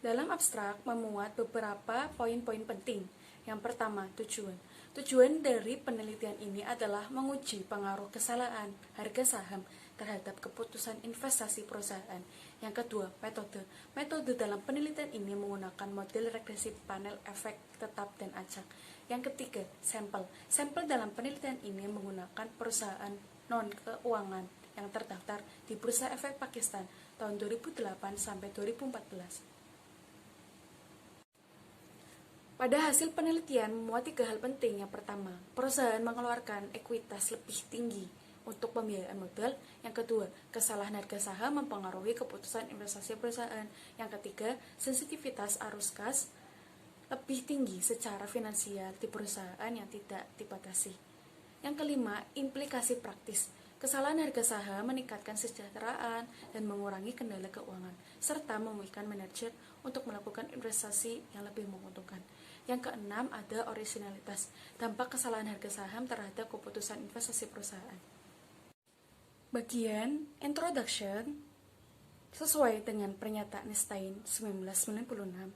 Dalam abstrak memuat beberapa poin-poin penting. Yang pertama, tujuan. Tujuan dari penelitian ini adalah menguji pengaruh kesalahan harga saham terhadap keputusan investasi perusahaan. Yang kedua, metode. Metode dalam penelitian ini menggunakan model regresi panel efek tetap dan acak. Yang ketiga, sampel. Sampel dalam penelitian ini menggunakan perusahaan non-keuangan yang terdaftar di Bursa Efek Pakistan tahun 2008 sampai 2014. Pada hasil penelitian memuat 3 hal penting. Yang pertama, perusahaan mengeluarkan ekuitas lebih tinggi untuk pembiayaan modal. Yang kedua, kesalahan harga saham mempengaruhi keputusan investasi perusahaan. Yang ketiga, sensitivitas arus kas lebih tinggi secara finansial di perusahaan yang tidak dibatasi. Yang kelima, implikasi praktis. Kesalahan harga saham meningkatkan kesejahteraan dan mengurangi kendala keuangan, serta memungkinkan manajer untuk melakukan investasi yang lebih menguntungkan. Yang keenam, ada originalitas. Dampak kesalahan harga saham terhadap keputusan investasi perusahaan. Bagian Introduction sesuai dengan pernyataan Stein 1996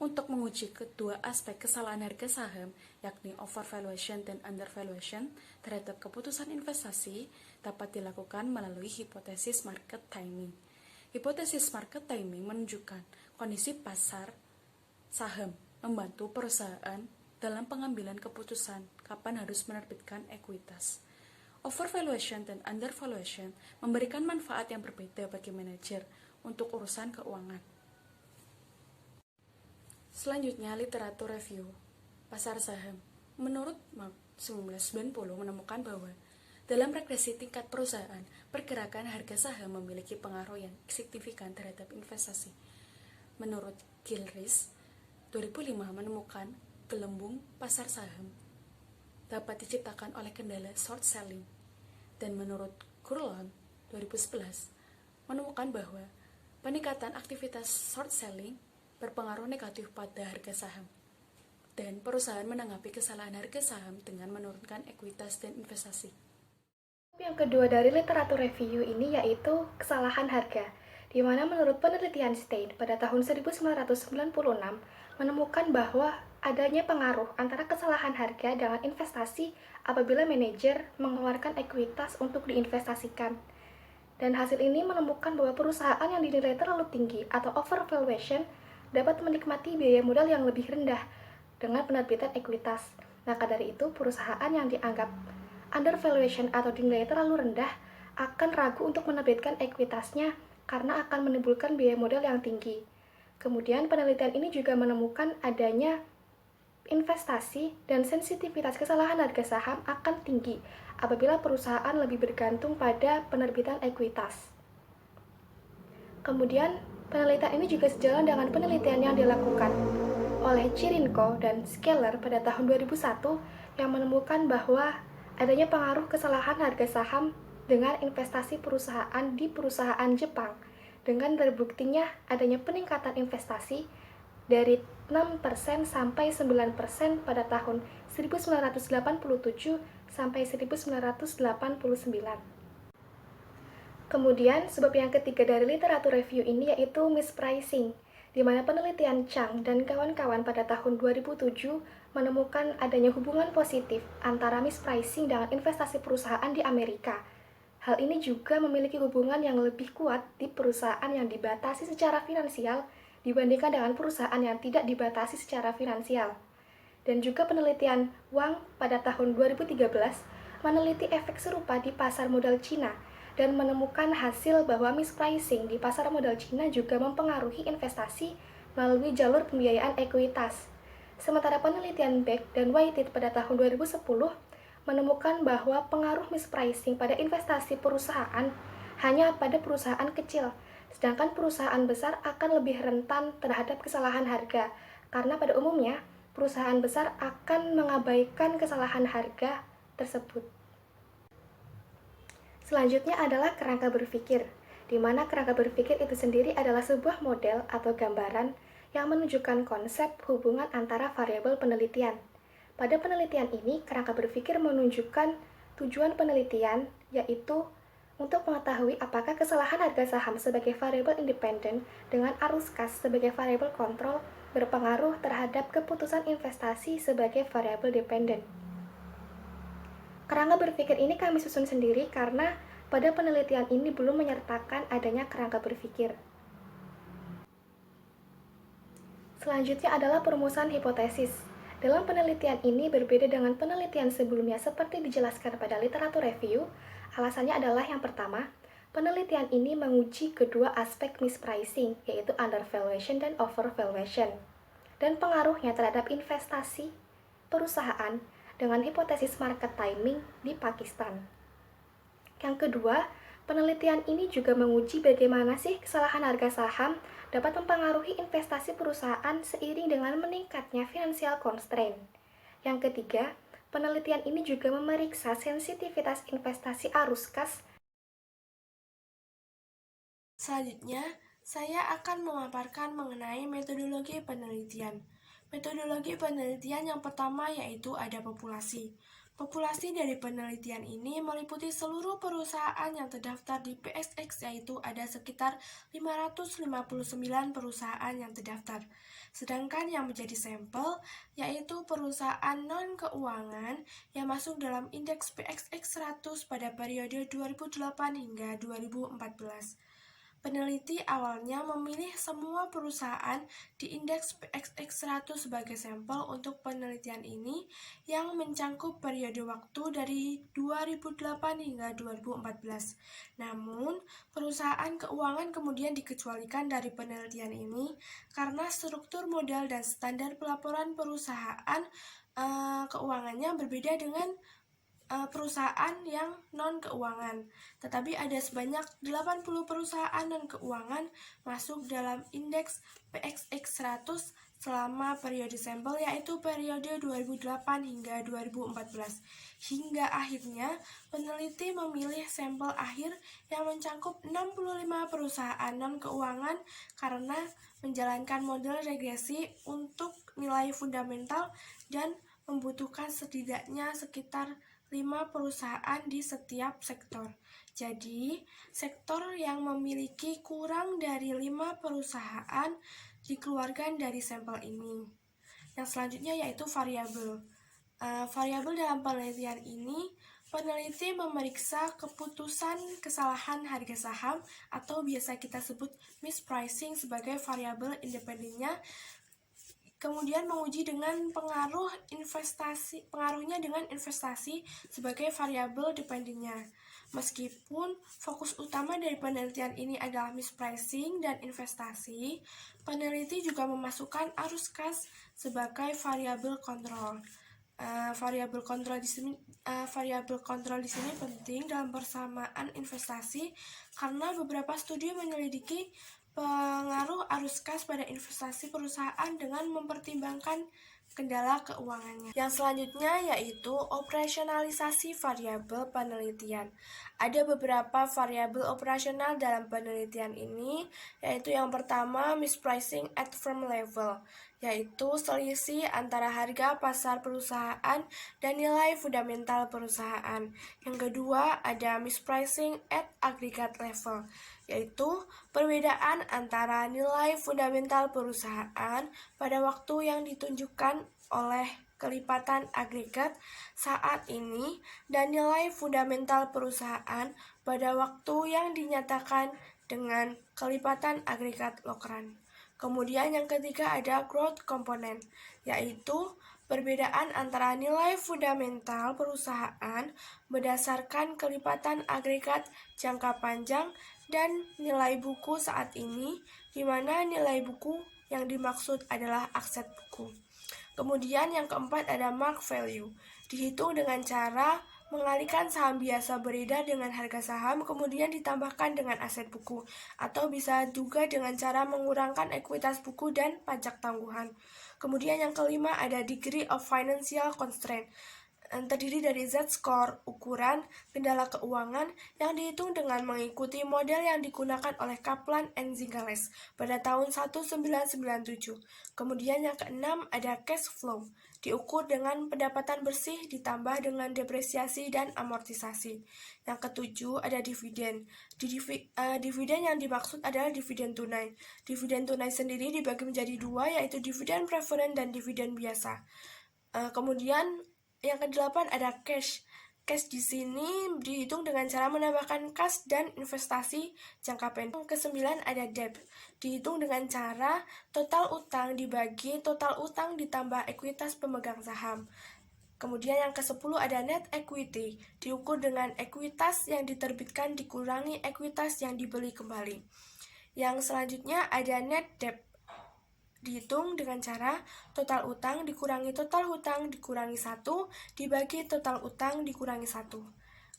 untuk menguji kedua aspek kesalahan harga saham, yakni overvaluation dan undervaluation terhadap keputusan investasi, dapat dilakukan melalui hipotesis market timing. Hipotesis market timing menunjukkan kondisi pasar saham membantu perusahaan dalam pengambilan keputusan kapan harus menerbitkan ekuitas. Overvaluation dan undervaluation memberikan manfaat yang berbeda bagi manajer untuk urusan keuangan. Selanjutnya, literatur review pasar saham. Menurut Mark 1990 menemukan bahwa dalam regresi tingkat perusahaan, pergerakan harga saham memiliki pengaruh yang signifikan terhadap investasi. Menurut Gilchrist 2005 menemukan gelembung pasar saham dapat diciptakan oleh kendala short selling. Dan menurut Kurlon 2011 menemukan bahwa peningkatan aktivitas short selling berpengaruh negatif pada harga saham. Dan perusahaan menanggapi kesalahan harga saham dengan menurunkan ekuitas dan investasi. Yang kedua dari literatur review ini yaitu kesalahan harga, di mana menurut penelitian Stein pada tahun 1996 menemukan bahwa adanya pengaruh antara kesalahan harga dengan investasi apabila manajer mengeluarkan ekuitas untuk diinvestasikan. Dan hasil ini menemukan bahwa perusahaan yang dinilai terlalu tinggi atau overvaluation dapat menikmati biaya modal yang lebih rendah dengan penerbitan ekuitas. Maka dari itu, perusahaan yang dianggap undervaluation atau dinilai terlalu rendah akan ragu untuk menerbitkan ekuitasnya karena akan menimbulkan biaya modal yang tinggi. Kemudian penelitian ini juga menemukan adanya investasi dan sensitivitas kesalahan harga saham akan tinggi apabila perusahaan lebih bergantung pada penerbitan ekuitas. Kemudian, penelitian ini juga sejalan dengan penelitian yang dilakukan oleh Chirinko dan Skeller pada tahun 2001 yang menemukan bahwa adanya pengaruh kesalahan harga saham dengan investasi perusahaan di perusahaan Jepang dengan terbuktinya adanya peningkatan investasi dari 6% sampai 9% pada tahun 1987 sampai 1989. Kemudian, sebab yang ketiga dari literatur review ini yaitu mispricing, di mana penelitian Chang dan kawan-kawan pada tahun 2007 menemukan adanya hubungan positif antara mispricing dengan investasi perusahaan di Amerika. Hal ini juga memiliki hubungan yang lebih kuat di perusahaan yang dibatasi secara finansial dibandingkan dengan perusahaan yang tidak dibatasi secara finansial. Dan juga penelitian Wang pada tahun 2013 meneliti efek serupa di pasar modal Cina dan menemukan hasil bahwa mispricing di pasar modal Cina juga mempengaruhi investasi melalui jalur pembiayaan ekuitas. Sementara penelitian Beck dan Whited pada tahun 2010 menemukan bahwa pengaruh mispricing pada investasi perusahaan hanya pada perusahaan kecil, sedangkan perusahaan besar akan lebih rentan terhadap kesalahan harga, karena pada umumnya perusahaan besar akan mengabaikan kesalahan harga tersebut. Selanjutnya adalah kerangka berpikir, di mana kerangka berpikir itu sendiri adalah sebuah model atau gambaran yang menunjukkan konsep hubungan antara variabel penelitian. Pada penelitian ini, kerangka berpikir menunjukkan tujuan penelitian, yaitu Untuk mengetahui apakah kesalahan harga saham sebagai variabel independen dengan arus kas sebagai variabel kontrol berpengaruh terhadap keputusan investasi sebagai variabel dependen. Kerangka berpikir ini kami susun sendiri karena pada penelitian ini belum menyertakan adanya kerangka berpikir. Selanjutnya adalah perumusan hipotesis. Dalam penelitian ini berbeda dengan penelitian sebelumnya seperti dijelaskan pada literatur review. Alasannya adalah yang pertama, penelitian ini menguji kedua aspek mispricing, yaitu undervaluation dan overvaluation, dan pengaruhnya terhadap investasi perusahaan dengan hipotesis market timing di Pakistan. Yang kedua, penelitian ini juga menguji bagaimana sih kesalahan harga saham dapat mempengaruhi investasi perusahaan seiring dengan meningkatnya financial constraint. Yang ketiga, penelitian ini juga memeriksa sensitivitas investasi arus kas. Selanjutnya, saya akan memaparkan mengenai metodologi penelitian. Metodologi penelitian yang pertama yaitu ada populasi. Populasi dari penelitian ini meliputi seluruh perusahaan yang terdaftar di PSX, yaitu ada sekitar 559 perusahaan yang terdaftar. Sedangkan yang menjadi sampel yaitu perusahaan non-keuangan yang masuk dalam indeks PXX 100 pada periode 2008 hingga 2014. Peneliti awalnya memilih semua perusahaan di indeks PXX 100 sebagai sampel untuk penelitian ini yang mencangkup periode waktu dari 2008 hingga 2014. Namun, perusahaan keuangan kemudian dikecualikan dari penelitian ini karena struktur modal dan standar pelaporan perusahaan keuangannya berbeda dengan perusahaan yang non-keuangan. Tetapi ada sebanyak 80 perusahaan non-keuangan masuk dalam indeks PXX 100 selama periode sampel, yaitu periode 2008 hingga 2014. Hingga akhirnya peneliti memilih sampel akhir yang mencangkup 65 perusahaan non-keuangan karena menjalankan model regresi untuk nilai fundamental dan membutuhkan setidaknya sekitar 5 perusahaan di setiap sektor. Jadi, sektor yang memiliki kurang dari 5 perusahaan dikeluarkan dari sampel ini. Yang selanjutnya yaitu variabel. Variabel dalam penelitian ini, peneliti memeriksa keputusan kesalahan harga saham atau biasa kita sebut mispricing sebagai variabel independennya. Kemudian menguji dengan pengaruhnya dengan investasi sebagai variabel dependennya. Meskipun fokus utama dari penelitian ini adalah mispricing dan investasi, peneliti juga memasukkan arus kas sebagai variabel kontrol. Variabel kontrol di sini penting dalam persamaan investasi karena beberapa studi menyelidiki pengaruh arus kas pada investasi perusahaan dengan mempertimbangkan kendala keuangannya. Yang selanjutnya yaitu operasionalisasi variabel penelitian. Ada beberapa variabel operasional dalam penelitian ini, yaitu yang pertama mispricing at firm level, yaitu selisih antara harga pasar perusahaan dan nilai fundamental perusahaan. Yang kedua ada mispricing at aggregate level, yaitu perbedaan antara nilai fundamental perusahaan pada waktu yang ditunjukkan oleh kelipatan agregat saat ini dan nilai fundamental perusahaan pada waktu yang dinyatakan dengan kelipatan agregat Locran. Kemudian yang ketiga ada growth component, yaitu perbedaan antara nilai fundamental perusahaan berdasarkan kelipatan agregat jangka panjang dan nilai buku saat ini, di mana nilai buku yang dimaksud adalah aset buku. Kemudian yang keempat ada mark value, dihitung dengan cara mengalihkan saham biasa beredar dengan harga saham kemudian ditambahkan dengan aset buku, atau bisa juga dengan cara mengurangkan ekuitas buku dan pajak tangguhan. Kemudian yang kelima ada degree of financial constraint, terdiri dari Z-score, ukuran, kendala keuangan yang dihitung dengan mengikuti model yang digunakan oleh Kaplan and Zingales pada tahun 1997. Kemudian yang keenam ada cash flow, diukur dengan pendapatan bersih ditambah dengan depresiasi dan amortisasi. Yang ketujuh ada dividen. Dividen yang dimaksud adalah dividen tunai. Dividen tunai sendiri dibagi menjadi dua, yaitu dividen preferred dan dividen biasa. Kemudian yang kedelapan ada cash. Cash di sini dihitung dengan cara menambahkan kas dan investasi jangka pendek. Yang kesembilan ada debt. Dihitung dengan cara total utang dibagi total utang ditambah ekuitas pemegang saham. Kemudian yang ke-10 ada net equity, diukur dengan ekuitas yang diterbitkan dikurangi ekuitas yang dibeli kembali. Yang selanjutnya ada net debt, dihitung dengan cara total utang dikurangi total hutang dikurangi 1 dibagi total utang dikurangi 1.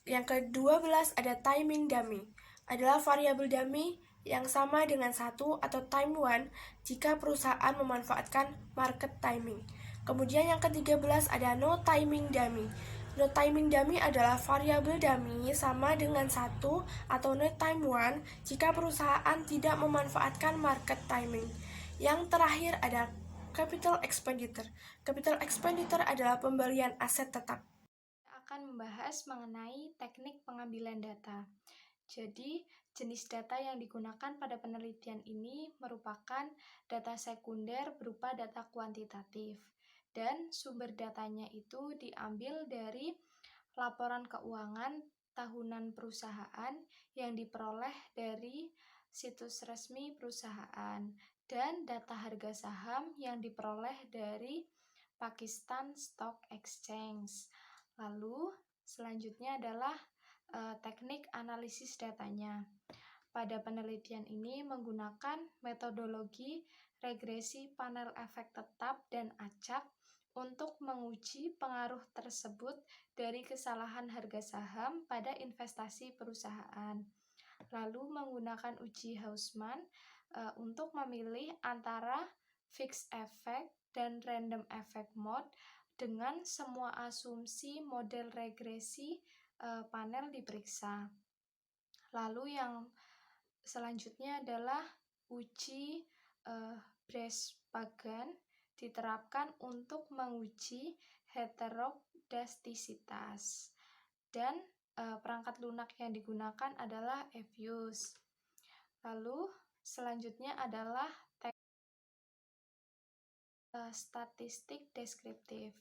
Yang ke-12 ada timing dummy, adalah variabel dummy yang sama dengan 1 atau time one jika perusahaan memanfaatkan market timing. Kemudian yang ke-13 ada no timing dummy. No timing dummy adalah variabel dummy sama dengan 1 atau no time one jika perusahaan tidak memanfaatkan market timing. Yang terakhir ada capital expenditure. Capital expenditure adalah pembelian aset tetap. Akan membahas mengenai teknik pengambilan data. Jadi, jenis data yang digunakan pada penelitian ini merupakan data sekunder berupa data kuantitatif, dan sumber datanya itu diambil dari laporan keuangan tahunan perusahaan yang diperoleh dari situs resmi perusahaan, dan data harga saham yang diperoleh dari Pakistan Stock Exchange. Lalu, selanjutnya adalah teknik analisis datanya. Pada penelitian ini menggunakan metodologi regresi panel efek tetap dan acak untuk menguji pengaruh tersebut dari kesalahan harga saham pada investasi perusahaan. Lalu menggunakan uji Hausman untuk memilih antara fixed effect dan random effect mode dengan semua asumsi model regresi panel diperiksa. Lalu yang selanjutnya adalah uji Bresch-Pagan diterapkan untuk menguji heterodastisitas, dan perangkat lunak yang digunakan adalah Evius. Lalu selanjutnya adalah statistik deskriptif.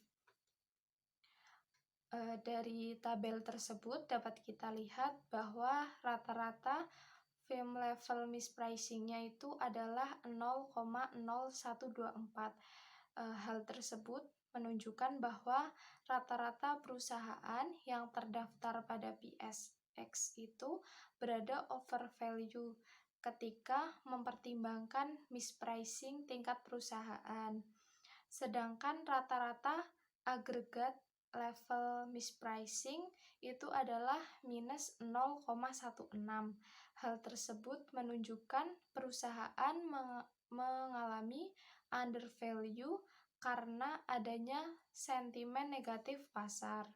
Dari tabel tersebut dapat kita lihat bahwa rata-rata firm level mispricing-nya itu adalah 0,0124. Hal tersebut menunjukkan bahwa rata-rata perusahaan yang terdaftar pada PSX itu berada over value ketika mempertimbangkan mispricing tingkat perusahaan. Sedangkan rata-rata agregat level mispricing itu adalah minus 0,16. Hal tersebut menunjukkan perusahaan mengalami undervalue karena adanya sentimen negatif pasar.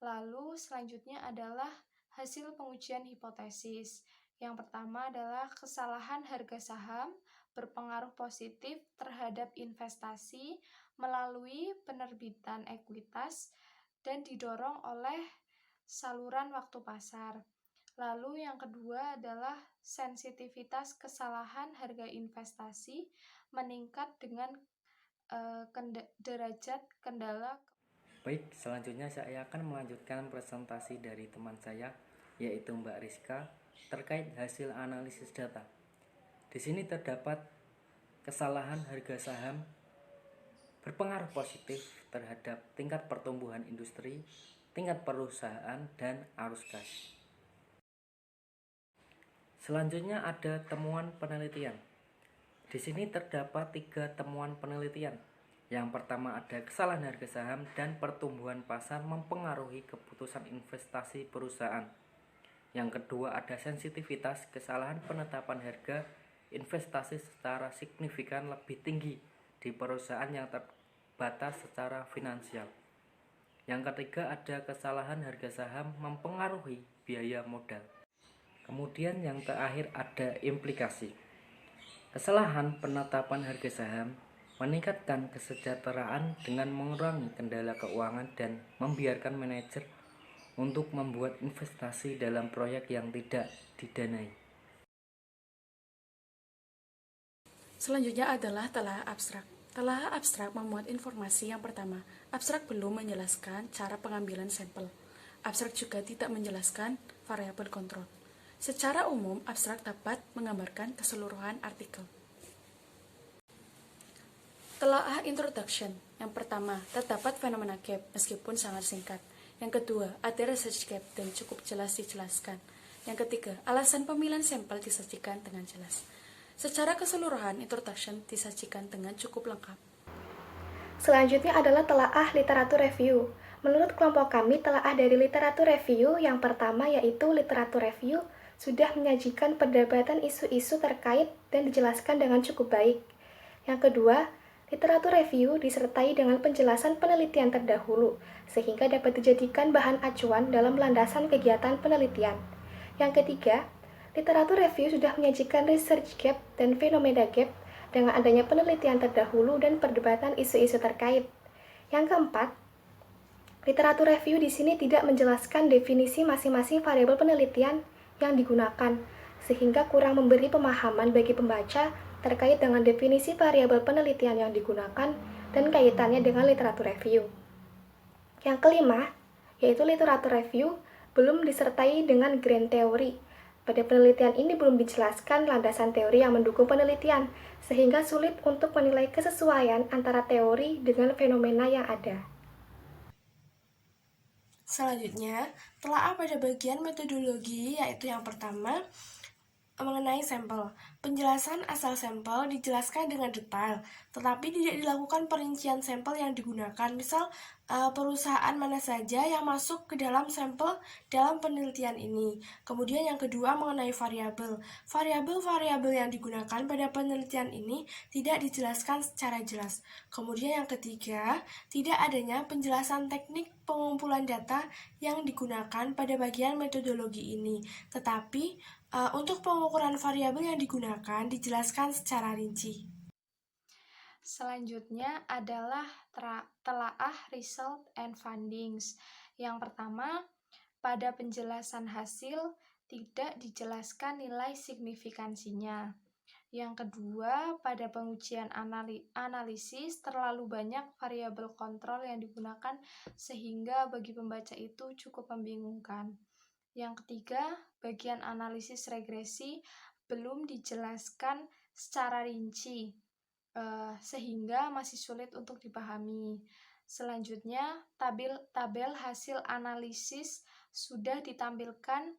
Lalu selanjutnya adalah hasil pengujian hipotesis. Yang pertama adalah kesalahan harga saham berpengaruh positif terhadap investasi melalui penerbitan ekuitas dan didorong oleh saluran waktu pasar. Lalu yang kedua adalah sensitivitas kesalahan harga investasi meningkat dengan derajat kendala. Baik, selanjutnya saya akan melanjutkan presentasi dari teman saya, yaitu Mbak Rizka, terkait hasil analisis data. Di sini terdapat kesalahan harga saham berpengaruh positif terhadap tingkat pertumbuhan industri, tingkat perusahaan, dan arus kas. Selanjutnya ada temuan penelitian. Di sini terdapat 3 temuan penelitian. Yang pertama ada kesalahan harga saham dan pertumbuhan pasar mempengaruhi keputusan investasi perusahaan. Yang kedua ada sensitivitas kesalahan penetapan harga investasi secara signifikan lebih tinggi di perusahaan yang terbatas secara finansial. Yang ketiga ada kesalahan harga saham mempengaruhi biaya modal. Kemudian yang terakhir ada implikasi. Kesalahan penetapan harga saham meningkatkan kesejahteraan dengan mengurangi kendala keuangan dan membiarkan manajer untuk membuat investasi dalam proyek yang tidak didanai. Selanjutnya adalah telaah abstrak. Telaah abstrak memuat informasi yang pertama. Abstrak belum menjelaskan cara pengambilan sampel. Abstrak juga tidak menjelaskan variabel kontrol. Secara umum, abstrak dapat menggambarkan keseluruhan artikel. Telaah introduction. Yang pertama, terdapat fenomena gap meskipun sangat singkat. Yang kedua, ada research gap dan cukup jelas dijelaskan. Yang ketiga, alasan pemilihan sampel disajikan dengan jelas. Secara keseluruhan, introduction disajikan dengan cukup lengkap. Selanjutnya adalah telaah literatur review. Menurut kelompok kami, telaah dari literatur review yang pertama yaitu literatur review sudah menyajikan perdebatan isu-isu terkait dan dijelaskan dengan cukup baik. Yang kedua, literatur review disertai dengan penjelasan penelitian terdahulu, sehingga dapat dijadikan bahan acuan dalam landasan kegiatan penelitian. Yang ketiga, literatur review sudah menyajikan research gap dan fenomena gap dengan adanya penelitian terdahulu dan perdebatan isu-isu terkait. Yang keempat, literatur review di sini tidak menjelaskan definisi masing-masing variabel penelitian yang digunakan, sehingga kurang memberi pemahaman bagi pembaca terkait dengan definisi variabel penelitian yang digunakan dan kaitannya dengan literatur review. Yang kelima, yaitu literatur review belum disertai dengan grand theory. Pada penelitian ini belum dijelaskan landasan teori yang mendukung penelitian, sehingga sulit untuk menilai kesesuaian antara teori dengan fenomena yang ada. Selanjutnya, telaah pada bagian metodologi, yaitu yang pertama, mengenai sampel. Penjelasan asal sampel dijelaskan dengan detail, tetapi tidak dilakukan perincian sampel yang digunakan. Misal, perusahaan mana saja yang masuk ke dalam sampel dalam penelitian ini. Kemudian yang kedua mengenai variabel. Variabel-variabel yang digunakan pada penelitian ini tidak dijelaskan secara jelas. Kemudian yang ketiga, tidak adanya penjelasan teknik pengumpulan data yang digunakan pada bagian metodologi ini. Tetapi, untuk pengukuran variabel yang digunakan dijelaskan secara rinci. Selanjutnya adalah telaah result and findings. Yang pertama, pada penjelasan hasil tidak dijelaskan nilai signifikansinya. Yang kedua, pada pengujian analisis terlalu banyak variabel kontrol yang digunakan sehingga bagi pembaca itu cukup membingungkan. Yang ketiga, bagian analisis regresi belum dijelaskan secara rinci, sehingga masih sulit untuk dipahami. Selanjutnya, tabel hasil analisis sudah ditampilkan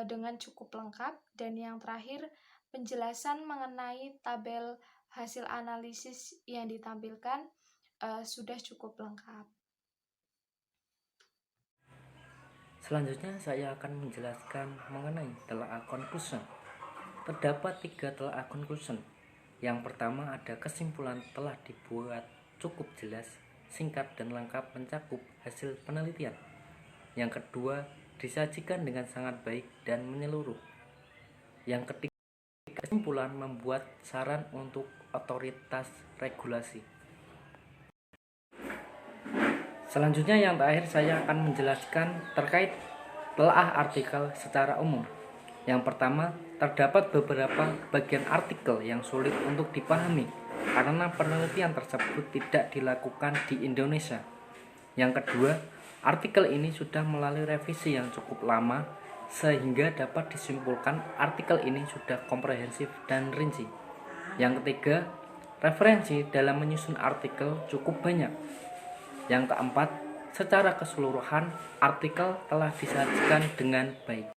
dengan cukup lengkap. Dan yang terakhir, penjelasan mengenai tabel hasil analisis yang ditampilkan sudah cukup lengkap. Selanjutnya saya akan menjelaskan mengenai telaah conclusion. Terdapat 3 telaah conclusion. Yang pertama ada kesimpulan telah dibuat cukup jelas, singkat dan lengkap mencakup hasil penelitian. Yang kedua disajikan dengan sangat baik dan menyeluruh. Yang ketiga, kesimpulan membuat saran untuk otoritas regulasi. Selanjutnya yang terakhir saya akan menjelaskan terkait telaah artikel secara umum. Yang pertama, terdapat beberapa bagian artikel yang sulit untuk dipahami karena penelitian tersebut tidak dilakukan di Indonesia. Yang kedua, artikel ini sudah melalui revisi yang cukup lama sehingga dapat disimpulkan artikel ini sudah komprehensif dan rinci. Yang ketiga, referensi dalam menyusun artikel cukup banyak. Yang keempat, secara keseluruhan artikel telah disajikan dengan baik.